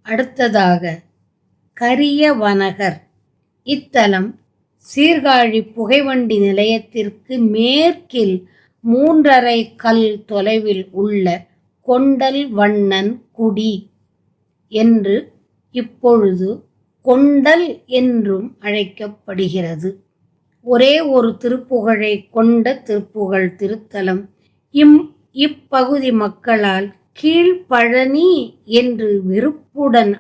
அடுத்ததாக கரியவனகர். இத்தலம் சீர்காழி புகைவண்டி நிலையத்திற்கு மேற்கில் 3½ கல் தொலைவில் உள்ள கொண்டல் வண்ணன் குடி என்று இப்பொழுது கொண்டல் என்றும் அழைக்கப்படுகிறது. ஒரே ஒரு திருப்புகழை கொண்ட திருப்புகழ் திருத்தலம். இப்பகுதி மக்களால் கீழ்ப்பழனி என்று விருப்புடன்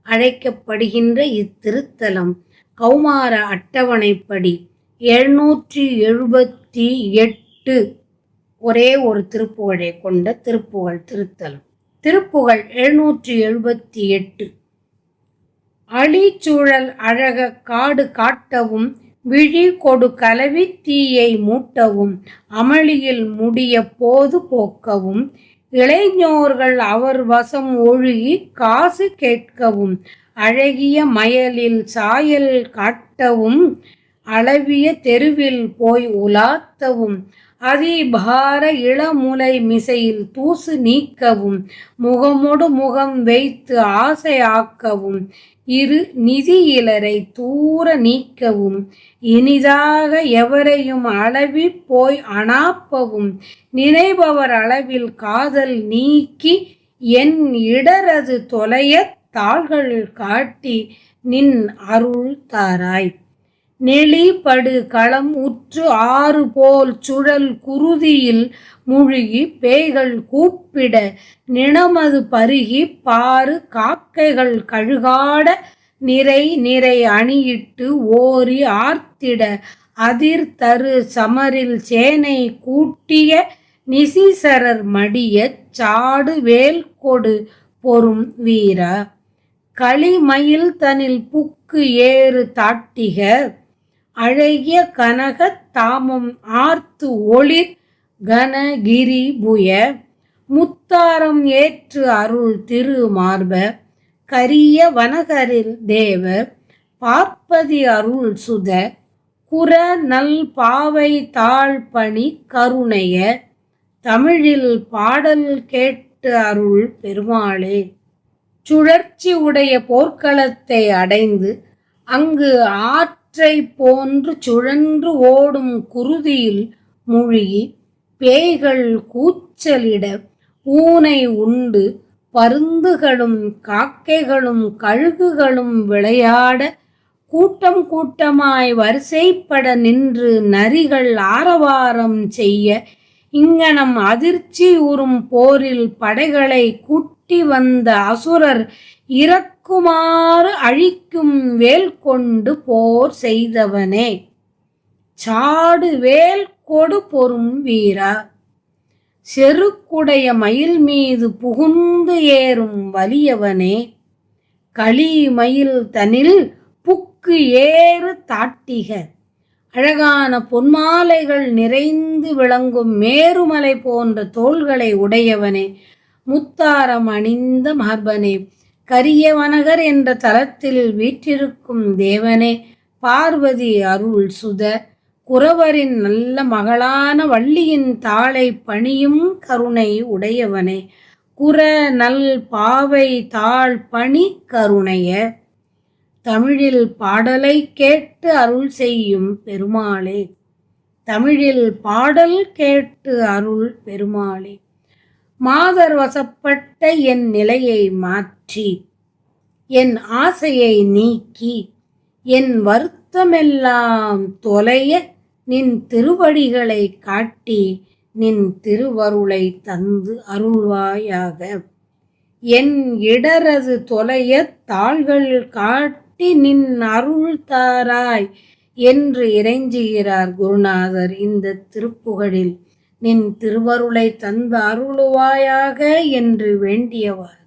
அழைக்கப்படுகின்ற இத்திருத்தலம் கௌமார அட்டவணைப்படி 778 ஒரே ஒரு திருப்புகழை கொண்ட திருப்புகழ் திருத்தலம். திருப்புகழ் 778. அழிச்சூழல் அழக காடு காட்டவும் விழி கொடு கலவி தீயை மூட்டவும் அமளியில் முடிய போது போக்கவும் இளைஞர்கள் அவர் வசம் ஒழுகி காசு கேட்கவும் அழகிய மயலில் சாயல் காட்டவும் அளவிய தெருவில் போய் உலாத்தவும் அதிபார இளமுலை மிசையில் தூசு நீக்கவும் முகமொடு முகம் வைத்து ஆசை ஆக்கவும் இரு நிதி இலரை தூர நீக்கவும் இனிதாக எவரையும் அளவி போய் அனாப்பவும் நினைபவர் அளவில் காதல் நீக்கி என் இடரது தொலைய தாள்கள் காட்டி நின் அருள் தாராய். நெளிபடு களம் உற்று ஆறு போல் சுழல் குருதியில் முழுகி பேய்கள் கூப்பிட நிணமது பருகி பாரு காக்கைகள் கழுகாட நிறை அணியிட்டு ஓரி ஆர்த்திட அதிர் தரு சமரில் சேனை கூட்டிய நிசிசரர் மடிய சாடு வேல் கொடு பொறும் வீரா. களிமயில் தனில் புக்கு ஏறு தாட்டிக அழகிய கனக தாமம் ஆர்த்து ஒளிர் கனகிரி புய முத்தாரம் ஏற்று அருள் திரு மார்ப கரிய வனகரில் தேவ பார்ப்பதி அருள் சுத குர நல் பாவை தாழ் பணி கருணைய தமிழில் பாடல் கேட்டு அருள் பெருமாளே. சுழற்சி உடைய போர்க்களத்தை அடைந்து அங்கு ஆற்றை போன்று சுழன்று ஓடும் குருதியில் மூழ்கி பேய்கள் கூச்சலிட ஊனை உண்டு பருந்துகளும் காக்கைகளும் கழுகுகளும் விளையாட கூட்டம் கூட்டமாய் வரிசைப்பட நின்று நரிகள் ஆரவாரம் செய்ய இங்ஙனம் அதிர்ச்சி உறும் போரில் படைகளை கூட்டி வந்த அசுரர் இறக்குமாறு அழிக்கும் வேல் கொண்டு போர் செய்தவனே. சாடு வேல் கொடு பொறும் வீரா. செருக்குடைய மயில் மீது புகுந்து ஏறும் வலியவனே. களி மயில் தனில் புக்கு ஏறு தாட்டிக அழகான பொன்மாலைகள் நிறைந்து விளங்கும் மேருமலை போன்ற தோள்களை உடையவனே. முத்தாரம் அணிந்த மார்பனே. கரியவனகர் என்ற தலத்தில் வீற்றிருக்கும் தேவனே. பார்வதி அருள் சுத குரவரின் நல்ல மகளான வள்ளியின் தாளை பணியும் கருணை உடையவனே. குர நல் பாவை தாழ் பணி கருணைய தமிழில் பாடலை கேட்டு அருள் செய்யும் பெருமாளே. தமிழில் பாடல் கேட்டு அருள் பெருமாளே. மாதர் வசப்பட்ட என் நிலையை மாற்றி என் ஆசையை நீக்கி என் வருத்தமெல்லாம் தொலைய நின் திருவடிகளை காட்டி நின் திருவருளை தந்து அருள்வாயாக. என் இடரது தொலைய தாள்கள் காட்டி நின் அருள் தாராய் என்று இறைஞ்சுகிறார் குருநாதர் இந்த திருப்புகழில். நின் திருவருளை தந்து அருளுவாயாக என்று வேண்டியவாறு